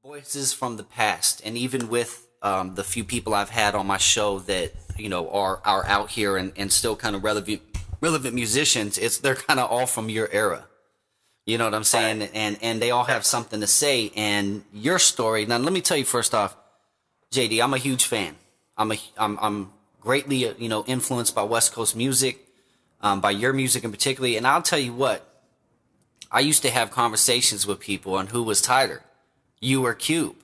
voices from the past, and even with the few people I've had on my show that are out here and still kind of relevant musicians, they're kind of all from your era. You know what I'm saying? And they all have something to say. And your story. Now, let me tell you first off, JD, I'm a huge fan. I'm greatly influenced by West Coast music, by your music in particular. And I'll tell you what, I used to have conversations with people on who was tighter, you or Cube.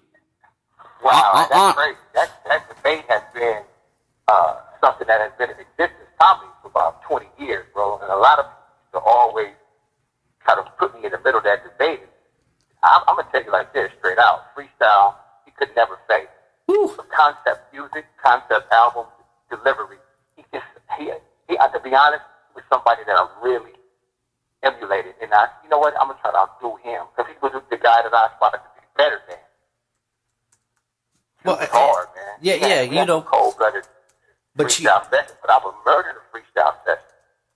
Wow, that's crazy. That debate has been something that has been in existence probably for about 20 years, bro. And a lot of people always kind of put me in the middle of that debate. I'm going to tell you like this, straight out. Freestyle, he could never fake. Concept music, concept album, delivery. He to be honest, was somebody that I really emulated. And you know what? I'm going to try to outdo him because he was the guy that I aspired to be better than. Well, it's hard, man. Yeah, cold-blooded freestyle session, but I would murder the freestyle session.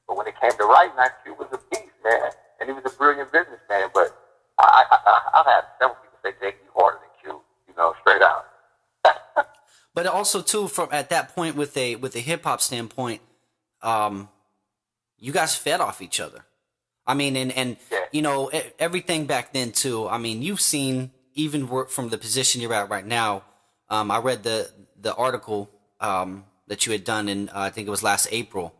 But when it came to writing, Q was a beast, man, and he was a brilliant businessman. But I've had several people say, "Jake, you harder than Q," straight out. But also too, from at that point with a hip hop standpoint, you guys fed off each other. I mean, and everything back then too. I mean, you've seen even work from the position you're at right now. I read the article that you had done in I think it was last April,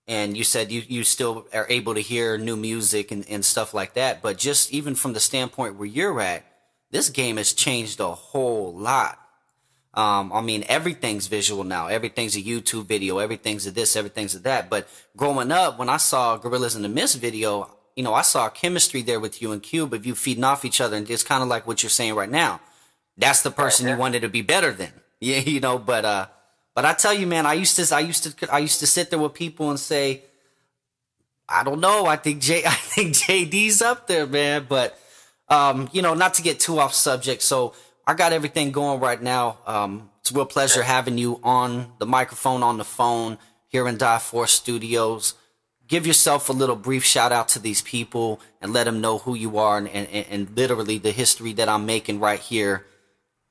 and you said you still are able to hear new music and stuff like that. But just even from the standpoint where you're at, this game has changed a whole lot. I mean, everything's visual now. Everything's a YouTube video. Everything's a this, everything's a that. But growing up, when I saw Gorillas in the Mist video, I saw chemistry there with you and Cube of you feeding off each other. And it's kind of like what you're saying right now. That's the person you wanted to be better than. Yeah, but I tell you, man, I used to sit there with people and say, I don't know. I think JD's up there, man. But, not to get too off subject. So, I got everything going right now. It's a real pleasure having you on the microphone, on the phone, here in Die4 Studios. Give yourself a little brief shout out to these people and let them know who you are and literally the history that I'm making right here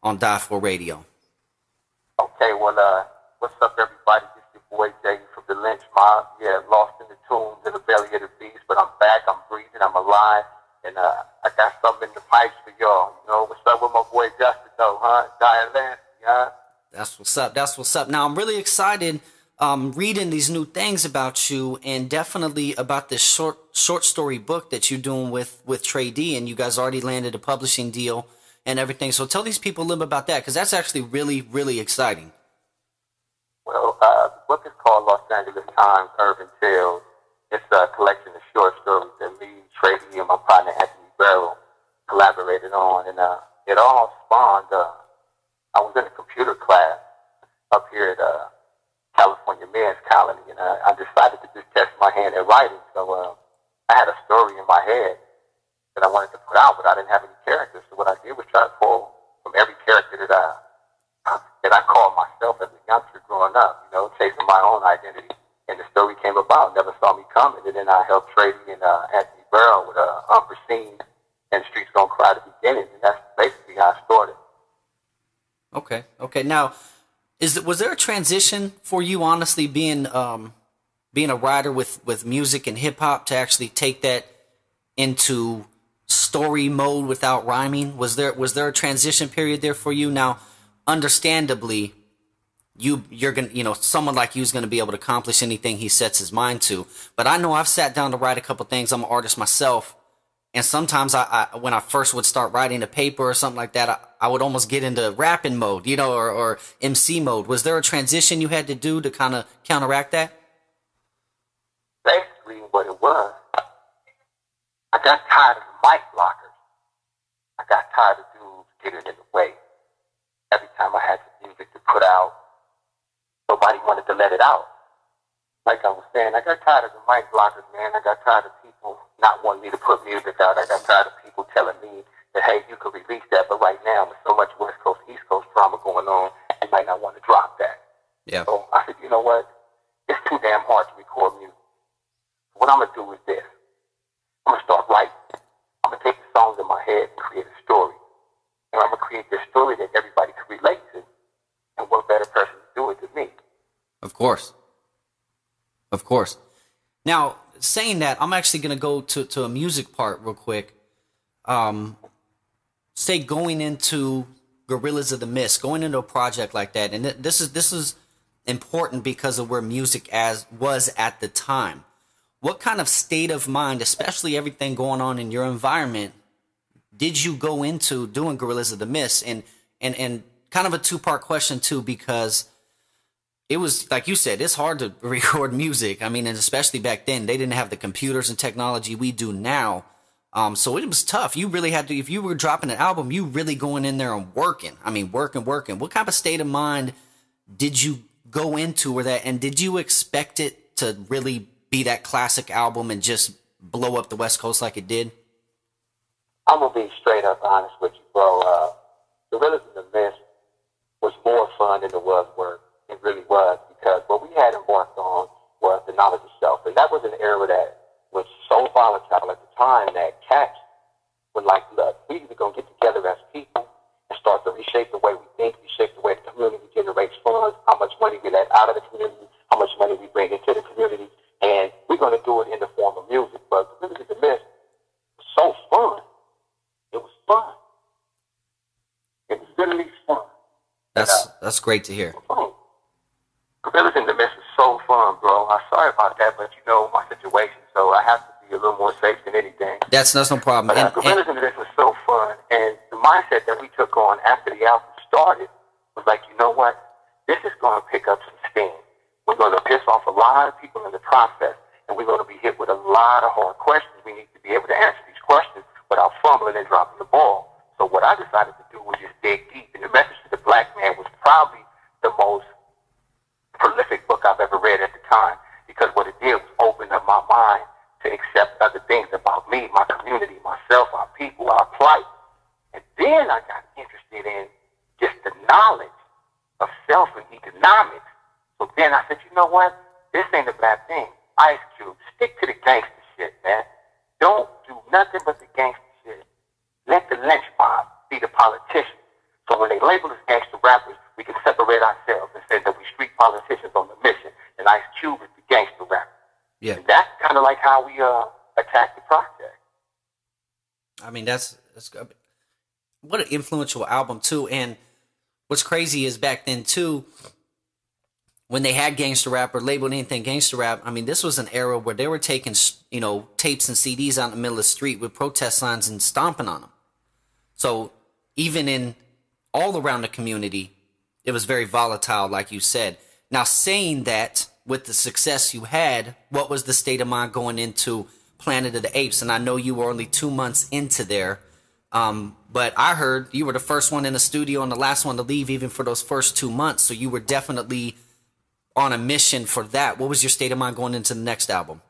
on Die4 Radio. Okay, well, what's up, everybody? This is your boy J.Dee from the Lench Mob. Yeah, lost in the tombs in the belly of the beast, but I'm back, I'm breathing, I'm alive. And I got something in the pipes for y'all. What's up with my boy Justin, though, huh? Diane, yeah? That's what's up. That's what's up. Now, I'm really excited reading these new things about you and definitely about this short story book that you're doing with JDee, and you guys already landed a publishing deal and everything. So tell these people a little bit about that, because that's actually really, really exciting. Well, the book is called Los Angeles Times Urban Tales. It's a collection of short stories that me, JDee, and my partner N.W.A. collaborated on, and it all spawned. I was in a computer class up here at California Men's Colony, and I decided to just test my hand at writing. So I had a story in my head that I wanted to put out, but I didn't have any characters. So what I did was try to pull from every character that I called myself as a youngster growing up, chasing my own identity. And the story came about, never saw me coming. And then I helped JDee and N.W.A. with Unforeseen and Streets Don't Cry at the beginning. And that's basically how I started. Okay. Now, was there a transition for you, honestly, being a writer with music and hip hop to actually take that into story mode without rhyming? Was there a transition period there for you? Now, understandably, you're gonna, someone like you is gonna be able to accomplish anything he sets his mind to. But I know I've sat down to write a couple things. I'm an artist myself, and sometimes when I first would start writing a paper or something like that, I would almost get into rapping mode, or MC mode. Was there a transition you had to do to kind of counteract that? Basically, what it was, I got tired of the mic blockers. I got tired of dudes getting in the way. Every time I had some music to put out, nobody wanted to let it out. Like I was saying, I got tired of the mic blockers, man. I got tired of people not wanting me to put music out. I got tired of people telling me that, hey, you could release that, but right now with so much West Coast, East Coast drama going on, you might not want to drop that. Yeah. So I said, you know what? It's too damn hard to record music. What I'm going to do is this. I'm going to start writing. I'm going to take the songs in my head and create a story. And I'm going to create this story that everybody can relate to. And what better person to do it than me? Of course. Of course. Now, saying that, I'm actually going to go to a music part real quick. Say going into Gorillas of the Mist, going into a project like that, and this is important because of where music was at the time. What kind of state of mind, especially everything going on in your environment, did you go into doing Gorillas of the Mist? And kind of a two-part question too, because it was, like you said, it's hard to record music. I mean, and especially back then, they didn't have the computers and technology we do now. So it was tough. You really had to, if you were dropping an album, you really going in there and working. I mean, working. What kind of state of mind did you go into with that? And did you expect it to really be that classic album and just blow up the West Coast like it did? I'm going to be straight up honest with you, bro. Gorillas in the Mist was more fun than it was work. It really was, because what we had embarked on was the knowledge of self. And that was an era that was so volatile at the time that cats were like, look, we either going to get together as people and start to reshape the way we think, reshape the way the community generates funds, how much money we let out of the community, how much money we bring into the community, and we're going to do it in the form of music. But Gorillas in the Mist was so fun. It was fun. It was literally fun. That's great to hear. Gorillas in the Mist is so fun, bro. I'm sorry about that, but you know my situation, so I have to be a little more safe than anything. That's no problem. But Gorillas in the Mist was so fun, and the mindset that we took on after the album started was like, you know what? This is going to pick up some steam. We're going to piss off a lot of people in the process, and we're going to be hit with a lot of hard questions. We need to be able to answer these questions without fumbling and dropping the ball. So what I decided to do was just dig deep, and the Message to the Black Man was probably the most prolific book I've ever read at the time, because what it did was open up my mind to accept other things about me, my community, myself, our people, our plight. And then I got interested in just the knowledge of self and economics. So then I said, you know what? This ain't a bad thing. Ice Cube, stick to the gangster shit, man. Don't do nothing but the gangster shit. Let the Lench Mob be the politicians. So when they label us gangster rappers, we can separate ourselves and say that we street politicians on the mission, and Ice Cube is the gangster rapper. Yeah. And that's kind of like how we attack the project. I mean, that's what an influential album too. And what's crazy is back then too, when they had gangster rap or labeled anything gangster rap, I mean, this was an era where they were taking, you know, tapes and CDs out in the middle of the street with protest signs and stomping on them. So even in all around the community, it was very volatile, like you said. Now, saying that, with the success you had, what was the state of mind going into Planet of the Apes? And I know you were only 2 months into there, but I heard you were the first one in the studio and the last one to leave, even for those first 2 months. So you were definitely on a mission for that. What was your state of mind going into the next album?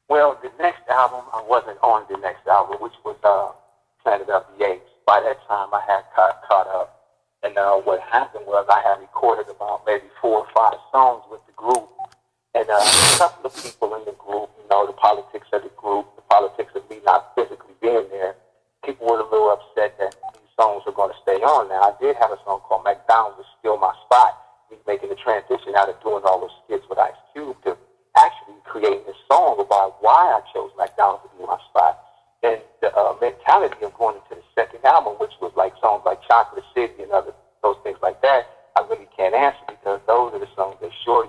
Well, the next album, I wasn't on the next album, which was Planet of the Apes. By that time, I had caught up. And what happened was I had recorded about maybe 4 or 5 songs with the group. And a couple of people in the group, you know, the politics of the group, the politics of me not physically being there, people were a little upset that these songs were going to stay on. Now, I did have a song called McDonald's is Still My Spot. Me making the transition out of doing all those skits with Ice Cube to actually creating this song about why I chose McDonald's to be my spot. And the mentality of going into the second album, which was like songs like Chocolate City and other those things like that, I really can't answer, because those are the songs that Shorty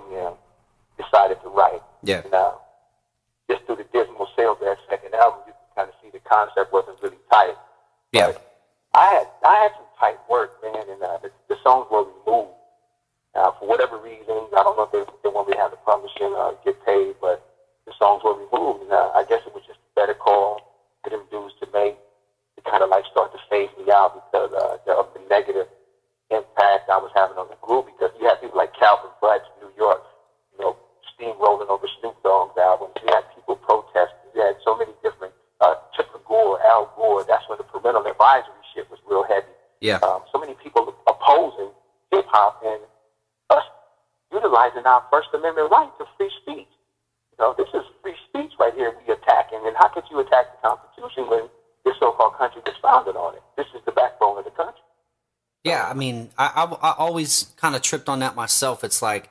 decided to write. Yeah. And just through the dismal sales of that second album, you can kind of see the concept wasn't really tight. Yeah. But I had some tight work, man, and the songs were removed. For whatever reason, I don't know if they want me to have the permission or get paid, but the songs were removed. And I guess it was just a better call for them dudes to make, to kind of like start to phase me out because of the negative impact I was having on the group, because you had people like Calvin Butts, New York, you know, steamrolling over Snoop Dogg's albums. You had people protesting. You had so many different, Chipper Gore, Al Gore. That's when the parental advisory shit was real heavy. Yeah. So many people opposing hip-hop and us utilizing our First Amendment right to free speech. You know, this is free speech right here we attacking. And how could you attack the Constitution when this so-called country was founded on it? This is the backbone Yeah, I mean, I always kind of tripped on that myself. It's like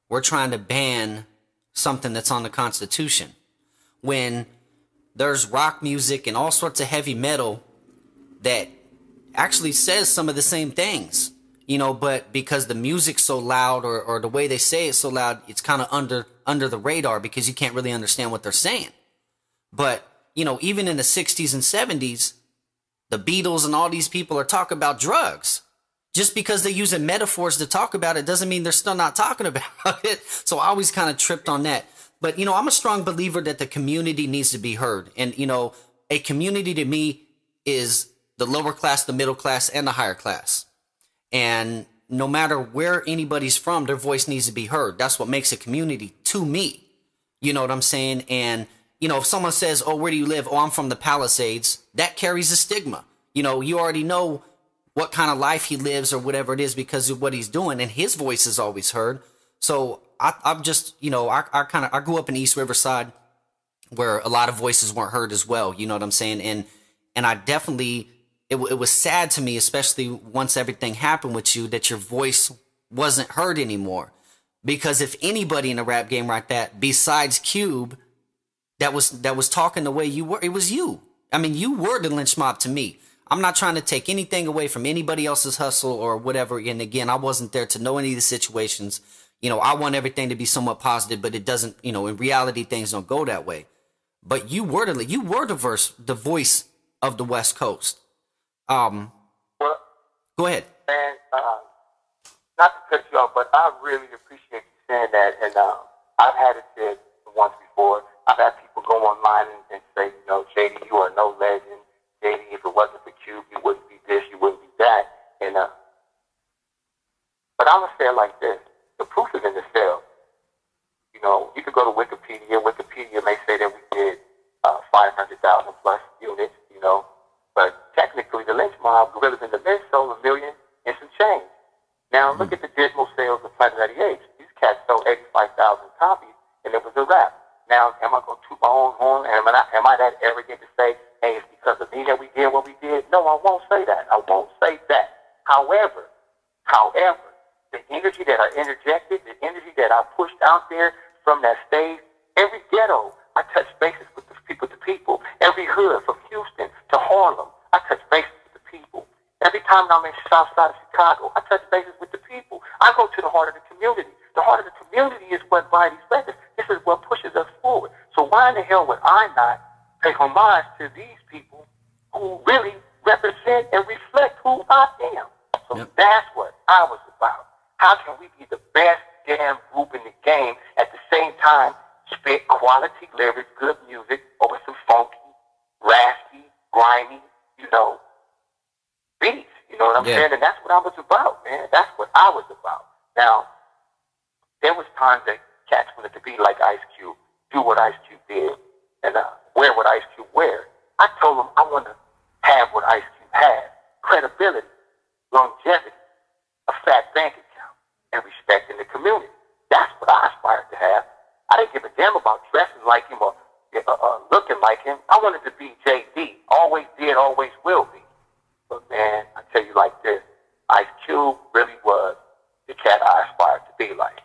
we're trying to ban something that's on the Constitution when there's rock music and all sorts of heavy metal that actually says some of the same things, but because the music's so loud or the way they say it's so loud, it's kind of under the radar because you can't really understand what they're saying. But, even in the 60s and 70s, the Beatles and all these people are talking about drugs. Just because they're using metaphors to talk about it doesn't mean they're still not talking about it. So I always kind of tripped on that. But, I'm a strong believer that the community needs to be heard. And, a community to me is the lower class, the middle class, and the higher class. And no matter where anybody's from, their voice needs to be heard. That's what makes a community to me. You know what I'm saying? And, if someone says, oh, where do you live? Oh, I'm from the Palisades. That carries a stigma. You already know what kind of life he lives or whatever it is because of what he's doing. And his voice is always heard. So I'm just, I grew up in East Riverside where a lot of voices weren't heard as well. You know what I'm saying? And I definitely, it was sad to me, especially once everything happened with you, that your voice wasn't heard anymore. Because if anybody in the rap game like that, besides Cube, that was talking the way you were, it was you. I mean, you were the Lench Mob to me. I'm not trying to take anything away from anybody else's hustle or whatever. And again, I wasn't there to know any of the situations. I want everything to be somewhat positive, but it doesn't, in reality, things don't go that way. But you were the voice of the West Coast. Well, go ahead. Man, not to cut you off, but I really appreciate you saying that. And I've had it said once before. I've had people go online and say, JD, you are no legend. JD, if it wasn't for Cube, you wouldn't be this, you wouldn't be that. And but I'm gonna say it like this: the proof is in the cell. You could go to Wikipedia. Wikipedia may say that we did 500,000 plus units. But technically, the Lench Mob, Gorillas in the Mist, sold 1 million and some change. Now look at the dismal sales of Planet 98. These cats sold 85,000 copies, and it was a wrap. Now, am I going to toot my own horn? Am I that arrogant to say, hey, it's because of me that we did what we did? No, I won't say that. I won't say that. However, the energy that I interjected, the energy that I pushed out there from that stage, every ghetto, I touched bases with the people. Every hood, from Houston to Harlem, I touched bases with the people. Every time I'm in the south side of Chicago, I touch bases with the people. I go to the heart of the community. The heart of the community is what buys these records. This is what pushes us forward. So why in the hell would I not pay homage to these people who really represent and reflect who I am? So That's what I was about. How can we be the best damn group in the game at the same time spit quality lyrics, good music over some funky, raspy, grimy, beats? You know what I'm saying? And that's what I was about, man. That's what I was about. Now, there was times that cats wanted to be like Ice Cube, do what Ice Cube did, and wear what Ice Cube wear. I told them I want to have what Ice Cube had: credibility, longevity, a fat bank account, and respect in the community. That's what I aspired to have. I didn't give a damn about dressing like him or looking like him. I wanted to be JDee. Always did, always will be. But man, I tell you like this, Ice Cube really was the cat I aspired to be like.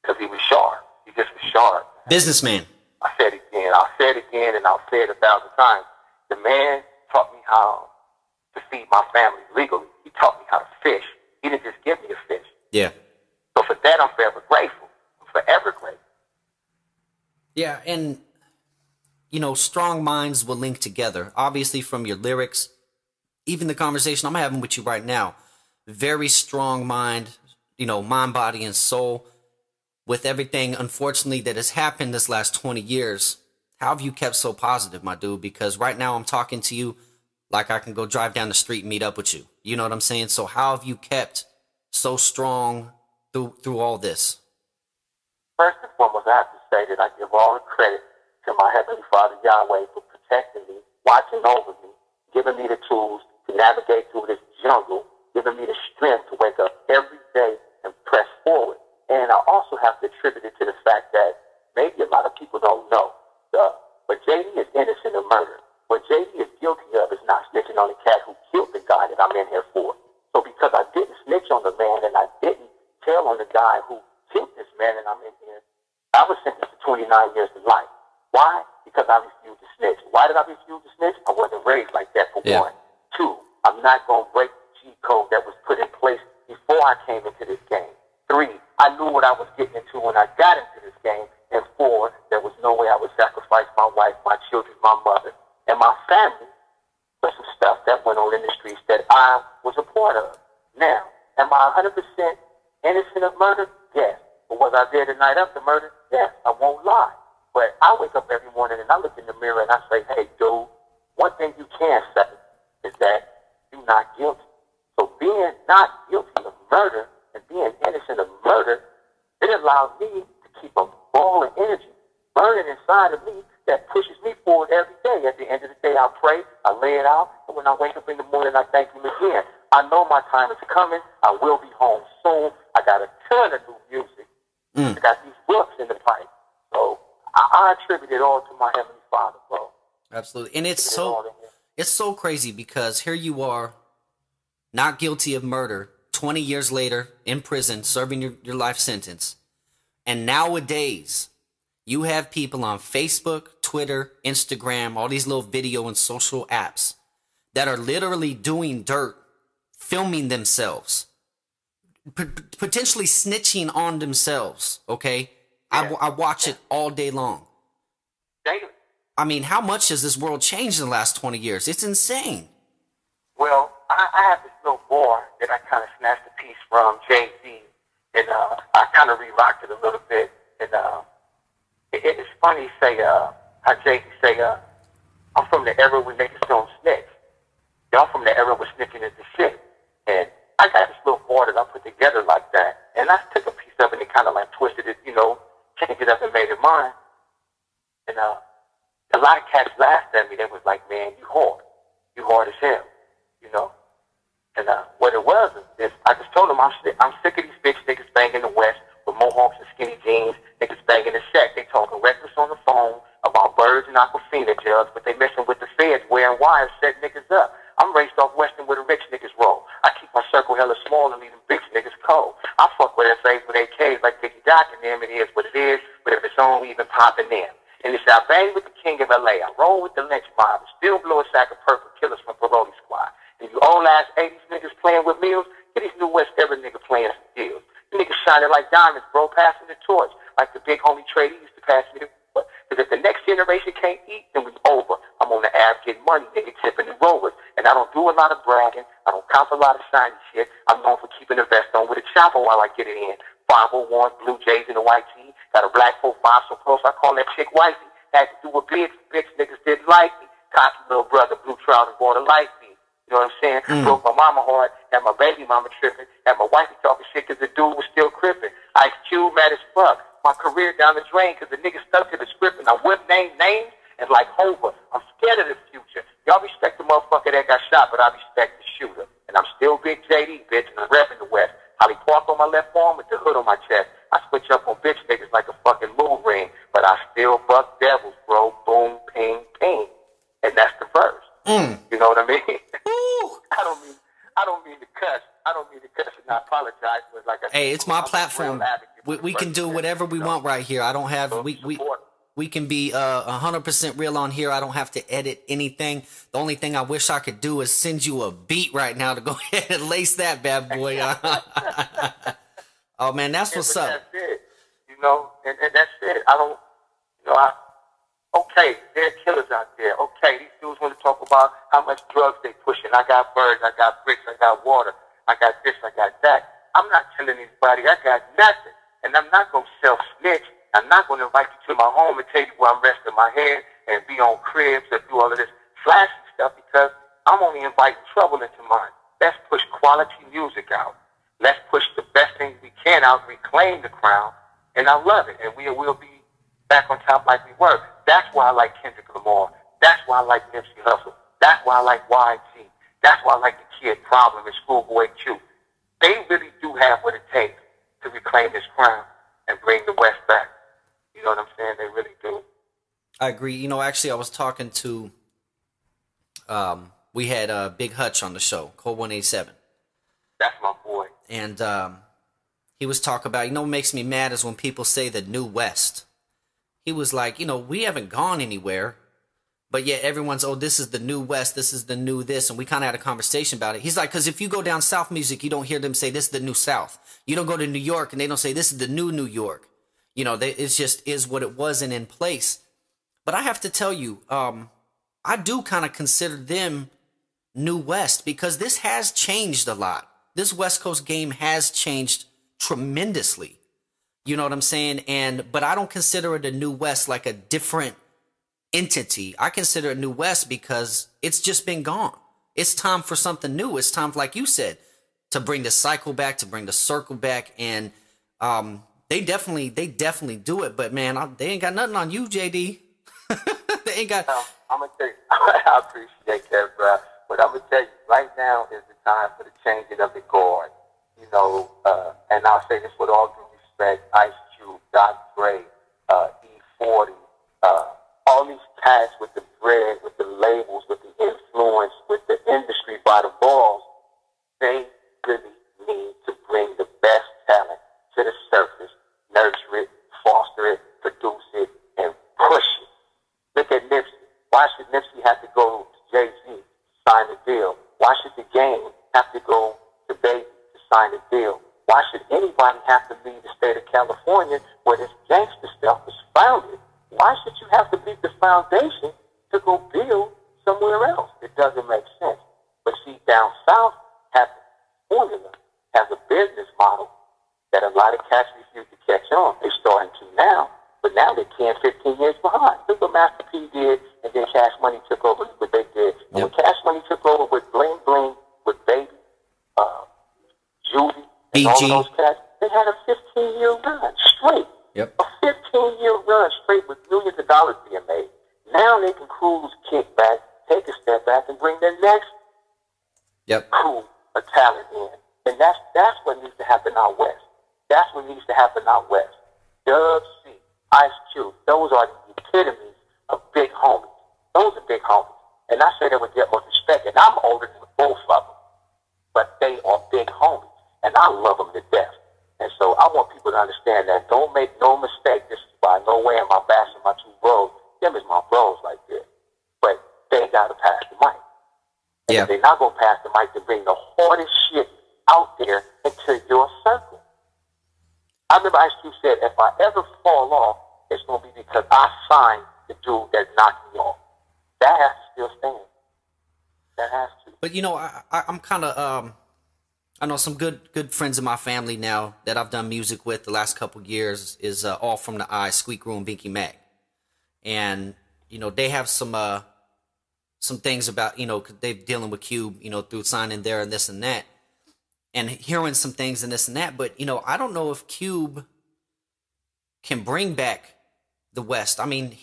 Because he was sharp. He just was sharp. Businessman. I said it again. I'll say it again, and I'll say it 1,000 times. The man taught me how to feed my family legally. He taught me how to fish. He didn't just give me a fish. Yeah. So for that, I'm forever grateful. I'm forever grateful. Yeah, and, strong minds will link together. Obviously, from your lyrics, even the conversation I'm having with you right now, very strong mind, mind, body, and soul. With everything, unfortunately, that has happened this last 20 years, how have you kept so positive, my dude? Because right now I'm talking to you like I can go drive down the street and meet up with you. You know what I'm saying? So how have you kept so strong through all this? First and foremost, I have to say that I give all the credit to my Heavenly Father, Yahweh, for protecting me, watching over me, giving me the tools to navigate through this jungle, giving me the strength to wake up every day and press forward. And I also have to attribute it to the fact that maybe a lot of people don't know. But JDee is innocent of murder. What JDee is guilty of is not snitching on the cat who killed the guy that I'm in here for. So on the man, and I didn't tell on the guy who killed this man, and I'm in here. I was sentenced to 29 years to life. Why? Because I refused to snitch. Why did I refuse to snitch? I wasn't raised like that, for one. Two, I'm not going to break the G code that was put in place before I came into this game. Three, I knew what I was getting into when I got into this game. And four, there was no way I would sacrifice my wife, my children, my mother, and my family for some stuff that went on in the streets that I was a part of. Now, am I 100% innocent of murder? Yes. But was I there the night of the murder? Yes. I won't lie. But I wake up every morning and I look in the mirror and I say, hey, dude, one thing you can say is that you're not guilty. So being not guilty of murder and being innocent of murder, it allows me to keep a ball of energy burning inside of me that pushes me forward every day. At the end of the day, I pray, I lay it out, and when I wake up in the morning, I thank him again. I know my time is coming. I will be home soon. I got a ton of new music. I got these books in the pipe. So I attribute it all to my Heavenly Father, bro. Absolutely. And it's so crazy because here you are, not guilty of murder, 20 years later, in prison, serving your life sentence. And nowadays, you have people on Facebook, Twitter, Instagram, all these little video and social apps that are literally doing dirt, filming themselves, potentially snitching on themselves, okay? Yeah. I watch it all day long. Daily. I mean, how much has this world changed in the last 20 years? It's insane. Well, I have this little bar that I kind of snatched a piece from J-Dee, and I kind of re-rocked it a little bit, and it's funny say how J.Dee say I'm from the era when niggas don't snitch. Y'all from the era where snitching is the shit. And I got this little bar that I put together like that, and I took a piece of it and kind of like twisted it, you know, changed it up and made it mine. And a lot of cats laughed at me. They was like, man, you hard as hell, you know. And what it was is I just told them I'm sick of these bitch niggas banging the West with mohawks and skinny jeans, niggas banging the shack. They talking reckless on the phone about birds and Aquafina jugs, but they messing with the feds wearing wires, set niggas up. I'm raced off Western where the rich niggas roll. I keep my circle hella small and leave them bitch niggas cold. I fuck with FAs with AKs like Dickie Doc and them. It is what it is, but if it's on, we even popping in. And it's I bang with the king of LA. I roll with the Lench Mob. Still blow a sack of purple killers from Paroli Squad. And you old ass 80s niggas playing with meals, get these new West era nigga playing some deals. You niggas shining like diamonds, bro, passing the torch. Like the big homie Tradie used to pass me the torch. Because if the next generation can't eat, then we over. I'm on the app getting money, nigga, tipping the rollers. And I don't do a lot of bragging. I don't cop a lot of shiny shit. I'm known for keeping the vest on with a chopper while I get it in. 501, blue J's in a white tee. Got a black 4-5 so close, I call that chick wifey. Had to do a bitch niggas didn't like me. Cocky little brother, blue trousers, water like me. You know what I'm saying? Broke my mama hard, had my baby mama tripping, had my wifey talking shit because the dude was still crippin'. Ice Cube mad as fuck. My career down the drain because the nigga stuck to the script and I wouldn't name names and like Hova. I'm scared of the future. Y'all respect the motherfucker that got shot, but I respect the shooter. And I'm still big JDee, bitch, and I'm repping the West. Holly Park on my left arm with the hood on my chest. I switch up on bitch niggas like a fucking move ring, but I still buck devils, bro. Boom, ping, ping. And that's the verse. You know what I mean? I don't mean to cuss. I don't mean to cuss and I apologize. But like I said, hey, it's my platform. We can do whatever we want right here. I don't have so we can be 100% real on here. I don't have to edit anything. The only thing I wish I could do is send you a beat right now to go ahead and lace that bad boy. Oh man, that's what's up. That's it. You know, and that's it. I don't, you know, okay, there are killers out there. Okay, these dudes want to talk about how much drugs they pushing. I got birds, I got bricks, I got water, I got this, I got that. I'm not telling anybody I got nothing. And I'm not going to self-snitch. I'm not going to invite you to my home and tell you where I'm resting my head and be on cribs and do all of this flashy stuff because I'm only inviting trouble into mine. Let's push quality music out. Let's push the best things we can out, reclaim the crown, and I love it. And we will be back on top like we were. That's why I like Kendrick Lamar. That's why I like Nipsey Hussle. That's why I like YG. That's why I like the Kid Problem and Schoolboy Q. They really do have what it takes to reclaim this crown and bring the West back. You know what I'm saying? They really do. I agree. You know, actually, I was talking to, we had Big Hutch on the show, Code 187. That's my boy. and he was talking about, what makes me mad is when people say the New West. He was like, we haven't gone anywhere, but yet everyone's, this is the New West, this is the new this, and we kind of had a conversation about it. He's like, because if you go down South music, you don't hear them say this is the New South. You don't go to New York and they don't say this is the new New York. It's just is what it was and in place. But I have to tell you, I do kind of consider them New West because this has changed a lot. This West Coast game has changed tremendously. You know what I'm saying? But I don't consider it a New West like a different entity. I consider it New West because it's just been gone. It's time for something new. It's time, like you said, to bring the cycle back, to bring the circle back. And they definitely do it. But, man, they ain't got nothing on you, JD. They ain't got... I'm going to tell you, I appreciate that, bro. But I'm going to tell you, right now is the time for the changing of the guard. And I'll say this with all due respect, Ice Cube, Die4, E40, all these cats with the bread, with the labels, with the influence, with the industry by the balls, they really need to bring the best talent to the surface, nurture it, foster it, produce it, and push it. Look at Nipsey. Why should Nipsey have to go to J-Dee to sign a deal? Why should the game have to go to Baby to sign a deal? Why should anybody have to leave the state of California where this gangster stuff was founded? Why should you have to leave the foundation to go build somewhere else? It doesn't make sense. But see, down south has a formula, has a business model that a lot of cats refuse to catch on. They're starting to now, but now they can't 15 years behind. Look what Master P did, and then Cash Money took over. Look what they did. And when Cash Money took over with Bling Bling, with Baby, Judy, and all of those cats, they had a 15-year run straight. Yep. A 15-year run straight with millions of dollars being made. Now they can cruise, kick back, take a step back, and bring their next crew of talent in. And that's what needs to happen out west. That's what needs to happen out west. Dub C, Ice Cube, those are the epitomes of big homies. Those are big homies. And I say that with the utmost respect, and I'm older than both of them. But they are big homies, and I love them to death. And so I want people to understand that. Don't make no mistake. This is why no way am I bashing my two bros. Them is my bros like this. But they got to pass the mic. And if they're not going to pass the mic to bring the hardest shit out there into your circle. I remember Ice Cube said, if I ever fall off, it's going to be because I signed the dude that knocked me off. That has to still stand. That has to. But, I'm kind of... I know some good friends of my family now that I've done music with the last couple years is all from the I, Squeak Room, Binky Mac. And, they have some things about, they're dealing with Cube, through signing there and this and that. And hearing some things and this and that. But, I don't know if Cube can bring back the West. I mean,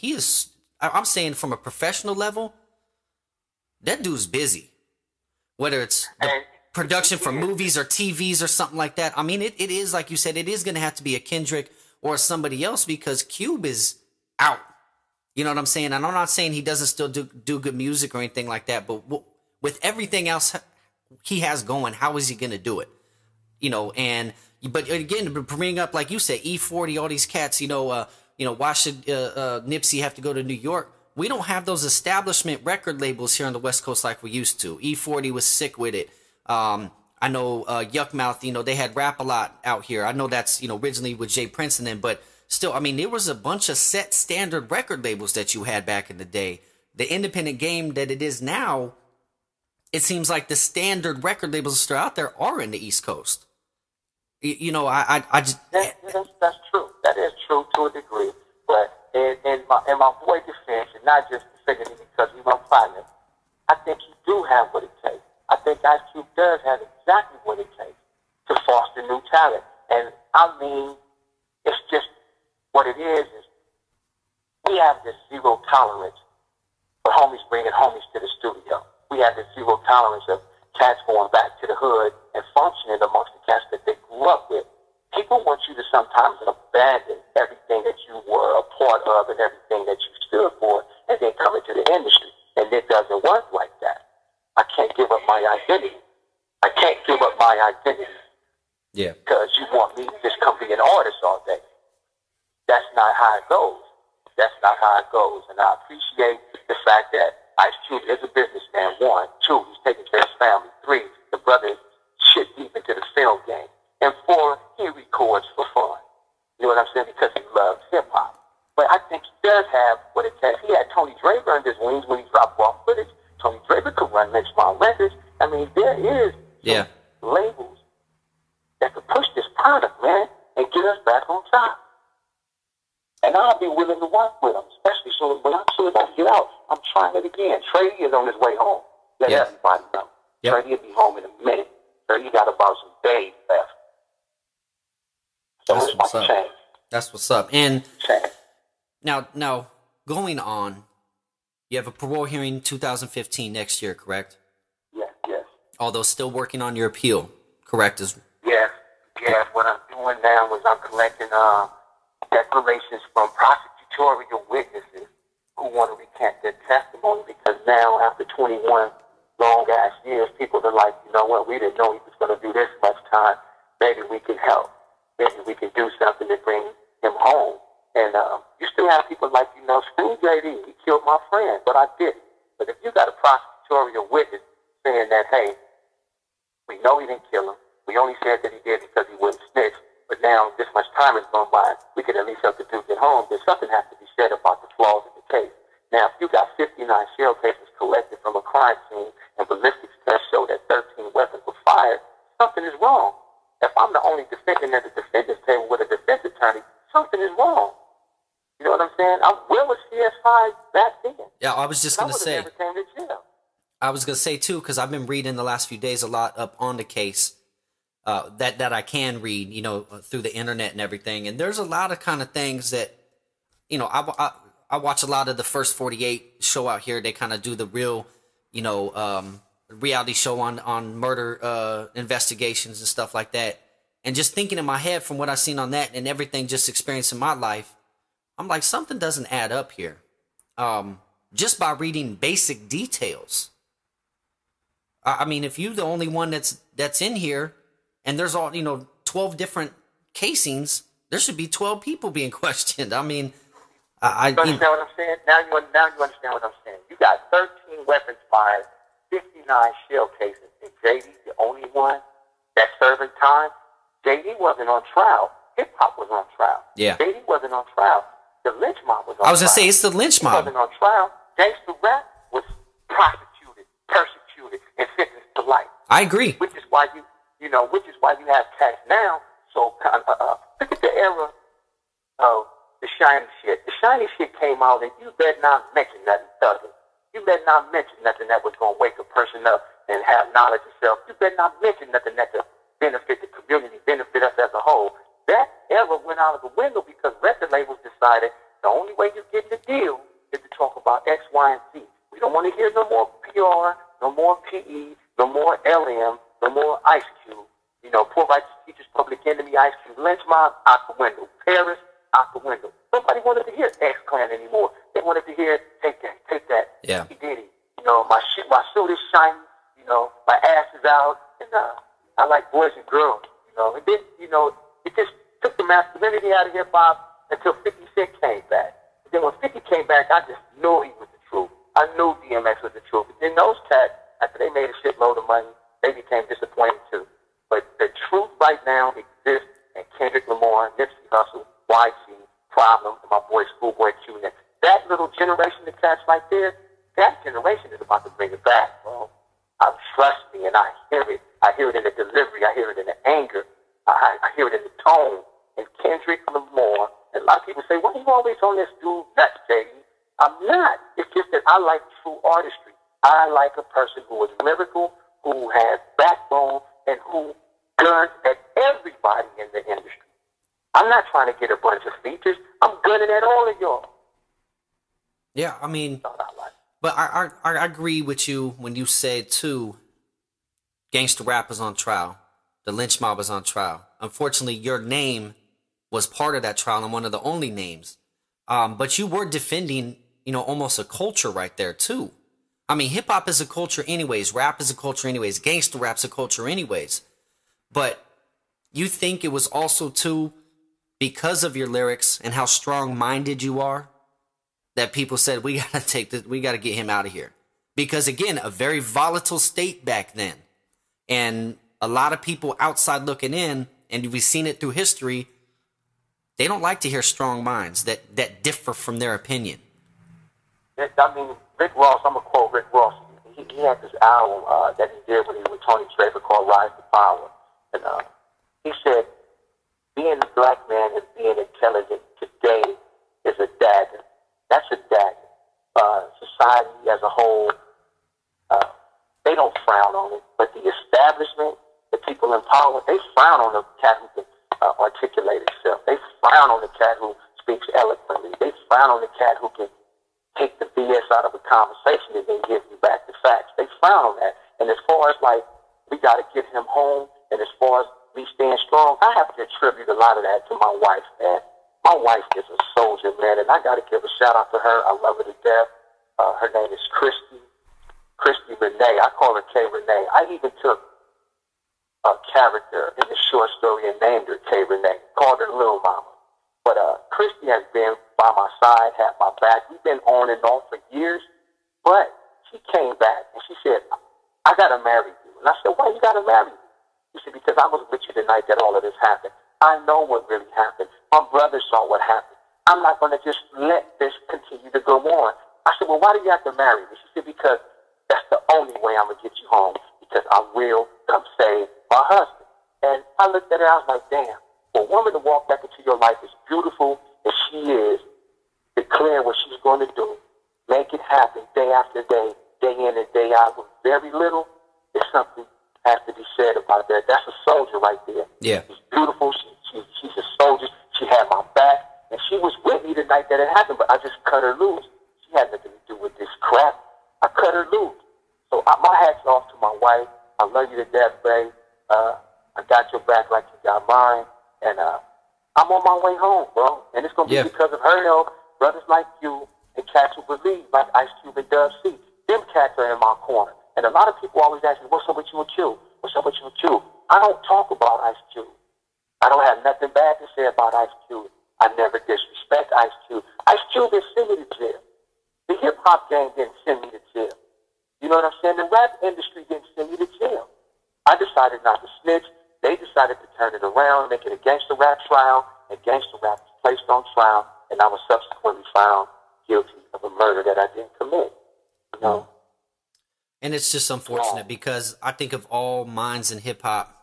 I'm saying from a professional level, that dude's busy. Whether it's... production for movies or TVs or something like that. I mean, it is, like you said, it is going to have to be a Kendrick or somebody else because Cube is out. You know what I'm saying? And I'm not saying he doesn't still do good music or anything like that, but with everything else he has going, how is he going to do it? But again, to bring up, like you said, E40, all these cats, why should Nipsey have to go to New York? We don't have those establishment record labels here on the West Coast like we used to. E40 was sick with it. I know Yuck Mouth, they had Rap a Lot out here. I know that's, originally with Jay Prince and them, but still, I mean, there was a bunch of set standard record labels that you had back in the day. The independent game that it is now, it seems like the standard record labels that are out there are in the East Coast. I just... That's true. That is true to a degree. But in my boy defense, and not just specifically because he's my partner, I think you do have what it takes. I think Ice Cube does have exactly what it takes to foster new talent. And I mean, it's just what it is we have this zero tolerance for homies bringing homies to the studio. We have this zero tolerance of cats going back to the hood and functioning amongst the cats that they grew up with. People want you to sometimes abandon everything that you were a part of and everything that you stood for and then come into the industry. And it doesn't work like that. I can't give up my identity. I can't give up my identity. Yeah. Because you want me to just come be an artist all day. That's not how it goes. That's not how it goes. And I appreciate the fact that Ice Cube is a businessman. 1, 2, he's taking care of his family. 3, the brother is shit deep into the film game. And 4, he records for fun. You know what I'm saying? Because he loves hip-hop. But I think he does have what it takes. He had Tony Draper under his wings when he dropped off footage. Tony Draper could run Lench Mob records. I mean, there is some labels that could push this product, man, and get us back on top. And I'll be willing to work with them, especially when I'm sure I get out. I'm trying it again. Trey is on his way home. Let everybody know. Trey will be home in a minute. Trey got about some days left. So that's what's up. Change. That's what's up. And now, going on, you have a parole hearing 2015 next year, correct? Yes. Although still working on your appeal, correct? Yes. What I'm doing now is I'm collecting declarations from prosecutorial witnesses who want to recant their testimony, because now, after 21 long-ass years, people are like, you know what, we didn't know he was going to do this much time. Maybe we can help. Maybe we can do something to bring him home. And you still have people like, screw JDee, he killed my friend, but I didn't. But if you got a prosecutorial witness saying that, hey, we know he didn't kill him, we only said that he did because he wouldn't snitch, but now this much time has gone by, we can at least help the dude get home, then something has to be said about the flaws in the case. Now, if you got 59 shell cases collected from a crime scene and ballistics tests show that 13 weapons were fired, something is wrong. If I'm the only defendant at the defendant's table with a defense attorney, something is wrong. You know what I'm saying? Where was CS5 back then? Yeah, I was just going to say. Never came to jail. I was going to say, too, because I've been reading the last few days a lot up on the case that I can read, through the internet and everything. And there's a lot of kind of things that, I watch a lot of the First 48 show out here. They kind of do the real, reality show on murder investigations and stuff like that. And just thinking in my head from what I've seen on that and everything just experienced in my life, I'm like, something doesn't add up here. Just by reading basic details. I mean, if you're the only one that's in here and there's all, 12 different casings, there should be 12 people being questioned. I mean, you understand what I'm saying? Now you understand what I'm saying. You got 13 weapons fired, 59 shell cases, and JDee the only one that's serving time. JDee wasn't on trial. Hip hop was on trial. Yeah. JDee wasn't on trial. The Lench Mob was on trial. I was going to say, it's the Lench Mob. He wasn't on trial. Gangsta Rap was prosecuted, persecuted, and sentenced to life. I agree. Which is why you have cats now. So look at the era of the shiny shit. The shiny shit came out, and you better not mention nothing thugging. You better not mention nothing that was going to wake a person up and have knowledge of self. You better not mention nothing that could benefit the community, benefit us as a whole. That era went out of the window because record labels decided the only way you get the deal is to talk about X, Y, and Z. We don't want to hear no more PR, no more PE, no more LM, no more Ice Cube. Poor righteous teachers, Public Enemy, Ice Cube, Lench Mob, out the window. Paris, out the window. Nobody wanted to hear X-Clan anymore. They wanted to hear, take that. Yeah. He did it. My suit is shiny. My ass is out. And I like boys and girls. And then, it just took the masculinity out of hip-hop until 50 Cent came back. And then when 50 came back, I just knew he was the truth. I knew DMX was the truth. And then those cats, after they made a shitload of money, they became disappointed too. But the truth right now exists in Kendrick Lamar, Nipsey Hussle, YG, Problem, and my boy Schoolboy Q. That little generation of cats right there, that generation is about to bring it back, bro. Trust me, and I hear it. I hear it in the delivery. I hear it in the anger. I hear it in the tone. And Kendrick Lamar, and a lot of people say, why are you always on this dude nuts, JDee? I'm not. It's just that I like true artistry. I like a person who is lyrical, who has backbone, and who guns at everybody in the industry. I'm not trying to get a bunch of features. I'm gunning at all of y'all. Yeah, I mean, but I agree with you when you said, too, Gangsta Rap is on trial. The Lench Mob is on trial. Unfortunately, your name was part of that trial and one of the only names. But you were defending, almost a culture right there, too. I mean, hip-hop is a culture anyways. Rap is a culture anyways. Gangsta Rap's a culture anyways. But you think it was also too because of your lyrics and how strong-minded you are that people said we gotta get him out of here, because again, a very volatile state back then, and a lot of people outside looking in, and we've seen it through history, they don't like to hear strong minds that differ from their opinion. I mean, Rick Ross, I'm going to quote Rick Ross. He had this album that he did when he was with Tony Traver called Rise to Power. And he said, being a black man and being intelligent today is a dagger. That's a dagger. Society as a whole, they don't frown on it. But the establishment, the people in power, they frown on the cat who can articulate himself. They frown on the cat who speaks eloquently. They frown on the cat who can take the BS out of a conversation and then give you back the facts. They frown on that. And as far as like, we got to get him home, and as far as me staying strong, I have to attribute a lot of that to my wife, man. My wife is a soldier, man, and I got to give a shout out to her. I love her to death. Her name is Christy Renee. I call her K Renee. I even took a character in the short story and named her K Renee, called her Little Mama. But Christy has been by my side, had my back. We've been on and off for years, but she came back and she said, I got to marry you. And I said, why you got to marry me? She said, because I was with you the night that all of this happened. I know what really happened. My brother saw what happened. I'm not going to just let this continue to go on. I said, well, why do you have to marry me? She said, because that's the only way I'm going to get you home, because I will come save my husband. And I looked at her, I was like, damn, for a woman to walk back into your life as beautiful as she is, declare what she's going to do, make it happen day after day, day in and day out with very little, there's something has to be said about that. That's a soldier right there. Yeah. She's beautiful. She's a soldier. She had my back. And she was with me the night that it happened, but I just cut her loose. She had nothing to do with this crap. I cut her loose. So my hat's off to my wife. I love you to death, babe. I got your back like you got mine. And I'm on my way home, bro. And it's going to be because of her help. Brothers like you and cats who believe, like Ice Cube and Dub C. Them cats are in my corner. And a lot of people always ask me, what's up with you and Q? What's up with you and Q? I don't talk about Ice Cube. I don't have nothing bad to say about Ice Cube. I never disrespect Ice Cube. Ice Cube didn't send me to jail. The hip-hop game didn't send me to jail. You know what I'm saying? The rap industry didn't send me to jail. I decided not to snitch. They decided to turn it around, make it a gangster rap trial, and gangster rap was placed on trial, and I was subsequently found guilty of a murder that I didn't commit. You know? And it's just unfortunate because I think of all minds in hip-hop,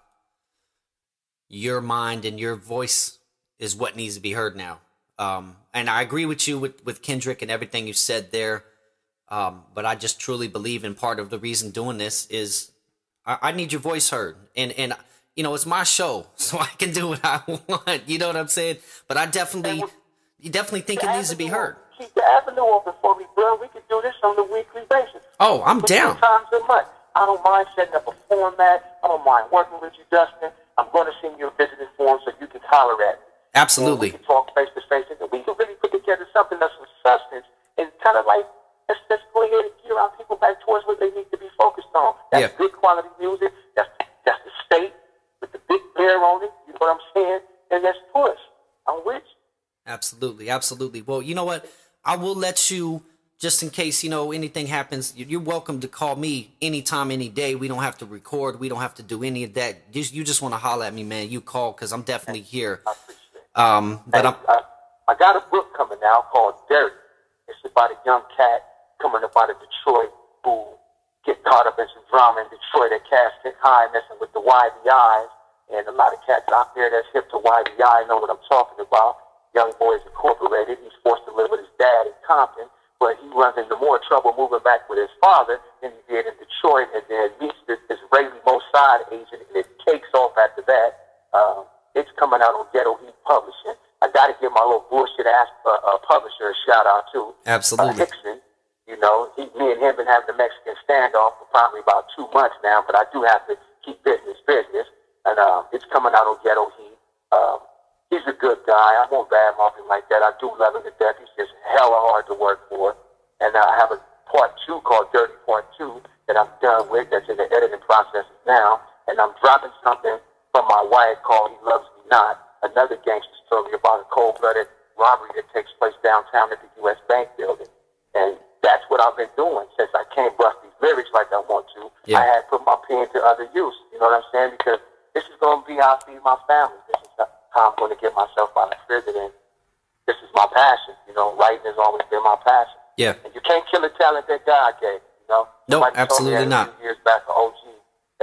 your mind and your voice is what needs to be heard now. And I agree with you with Kendrick and everything you said there. But I just truly believe in part of the reason doing this is I need your voice heard. And you know, it's my show, so I can do what I want. You know what I'm saying? But I definitely think it needs to be heard. Keep the avenue open for me, bro. We can do this on a weekly basis. Oh, I'm down. 2 times a month. I don't mind setting up a format. I don't mind working with you, Dustin. I'm going to send you a visiting form so you can holler at me. Absolutely. And we can talk face to face, and we can really put together something that's with substance and kind of like let's go ahead and gear our people back towards what they need to be focused on. That's good quality music. That's the state with the big bear on it. You know what I'm saying? And let's push. I'm with you. Absolutely, absolutely. Well, you know what? I will let you, just in case, you know, anything happens, you're welcome to call me anytime, any day. We don't have to record. We don't have to do any of that. You just want to holler at me, man. You call, because I'm definitely here. I appreciate it. But I got a book coming out called Dirty. It's about a young cat coming up out of Detroit who get caught up in some drama in Detroit at Casket High, messing with the YBIs. And a lot of cats out there that's hip to YBI know what I'm talking about. Young Boys Incorporated. He's forced to live with his dad in Compton, but he runs into more trouble moving back with his father than he did in Detroit, and then meets this Israeli Mossad agent, and it takes off after that. It's coming out on Ghetto Heat Publishing. I got to give my little bullshit-ass publisher a shout-out, too. Absolutely. Hickson. You know, me and him been having a Mexican standoff for probably about 2 months now, but I do have to keep business. And it's coming out on Ghetto Heat. He's a good guy. I won't badmouth him like that. I do love him to death. He's just hella hard to work for. And I have a part 2 called Dirty Part 2 that I'm done with. That's in the editing process now. And I'm dropping something from my wife called He Loves Me Not, another gangster story about a cold-blooded robbery that takes place downtown at the U.S. Bank building. And that's what I've been doing since I can't bust these lyrics like I want to. Yeah. I had put my pen to other use, you know what I'm saying? Because this is going to be how I feed my family. This is how I'm going to get myself out of prison. And this is my passion, you know. Writing has always been my passion. Yeah. And you can't kill a talent that God gave, you know. No, absolutely not. A few years back, an OG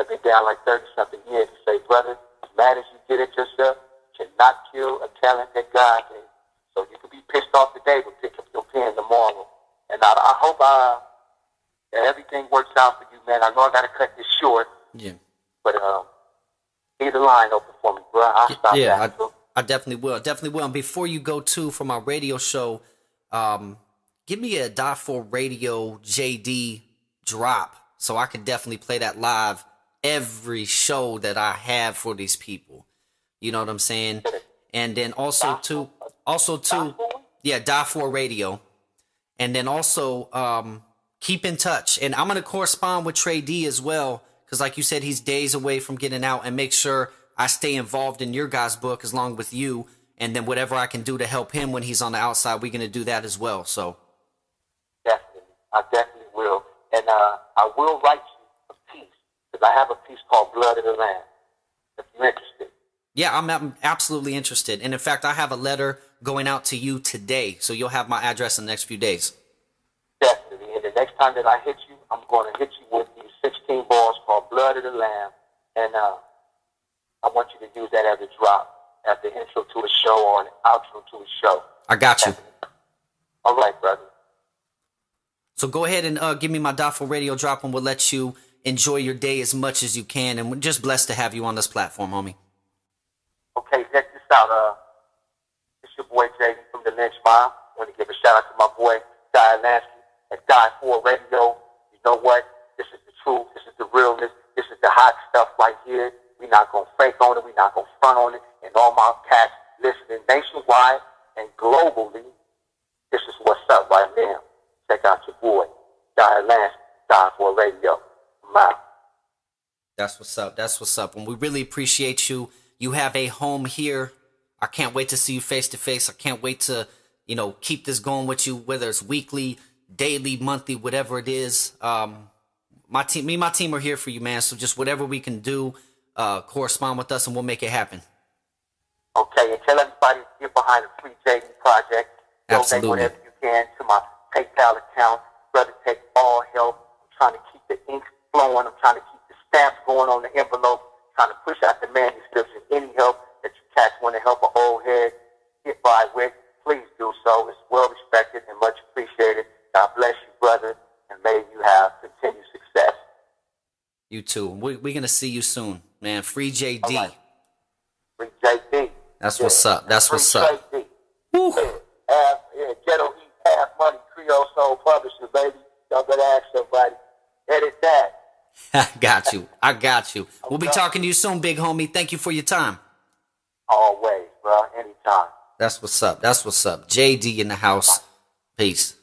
that been down like 30-something years to say, brother, as mad as you did it yourself, you cannot kill a talent that God gave. So you could be pissed off today, but pick up your pen tomorrow. And I hope that everything works out for you, man. I know I got to cut this short. Yeah. But leave the line open for me, bro. I'll stop that. I definitely will. Definitely will. And before you go, too, for my radio show, give me a Die4 Radio JDee drop so I can definitely play that live every show that I have for these people. You know what I'm saying? And then also, too, yeah, Die4 Radio. And then also keep in touch. And I'm going to correspond with JDee as well, because like you said, he's days away from getting out, and make sure I stay involved in your guys' book as long with you. And then whatever I can do to help him when he's on the outside, we're going to do that as well. So definitely. I definitely will. And I will write you a piece, because I have a piece called Blood of the Lamb, if you're interested. Yeah, I'm absolutely interested. And in fact, I have a letter going out to you today, so you'll have my address in the next few days. Definitely. And the next time that I hit you, I'm going to hit you with these 16 balls called Blood of the Lamb. And I want you to use that as a drop, as the intro to a show or an outro to a show. I got you. All right, brother. So go ahead and give me my Die4 Radio drop, and we'll let you enjoy your day as much as you can. And we're just blessed to have you on this platform, homie. Okay, check this out. It's your boy J.Dee from the Lench Mob. I want to give a shout out to my boy Die at Die4 Radio. You know what? This is the truth. This is the realness. This is the hot stuff right here. We're not going to fake on it. We're not going to front on it. And all my cats listening nationwide and globally, this is what's up right now. Check out your boy, Die4 Radio. I'm out. That's what's up. That's what's up. And we really appreciate you. You have a home here. I can't wait to see you face to face. I can't wait to, you know, keep this going with you, whether it's weekly, daily, monthly, whatever it is. My team are here for you, man. So just whatever we can do, correspond with us, and we'll make it happen. Okay, and tell everybody to get behind the free JDee project. Absolutely. Donate whatever you can to my PayPal account. Brother, take all help. I'm trying to keep the ink flowing. I'm trying to keep the stamps going on the envelope. Trying to push out the manuscripts, and any help that you cats want to help an old head get by with, please do so. It's well respected and much appreciated. God bless you, brother, and may you have continued success. You too. We're going to see you soon, man. Free JDee. Right. Free JDee. That's what's up. That's what's up. JDee. Ghetto Heat, half money, Creole Soul Publisher, baby. Y'all better ask somebody. Edit that. I got you. I got you. We'll be talking to you soon, big homie. Thank you for your time. Always, bro. Anytime. That's what's up. That's what's up. JDee in the house. Peace.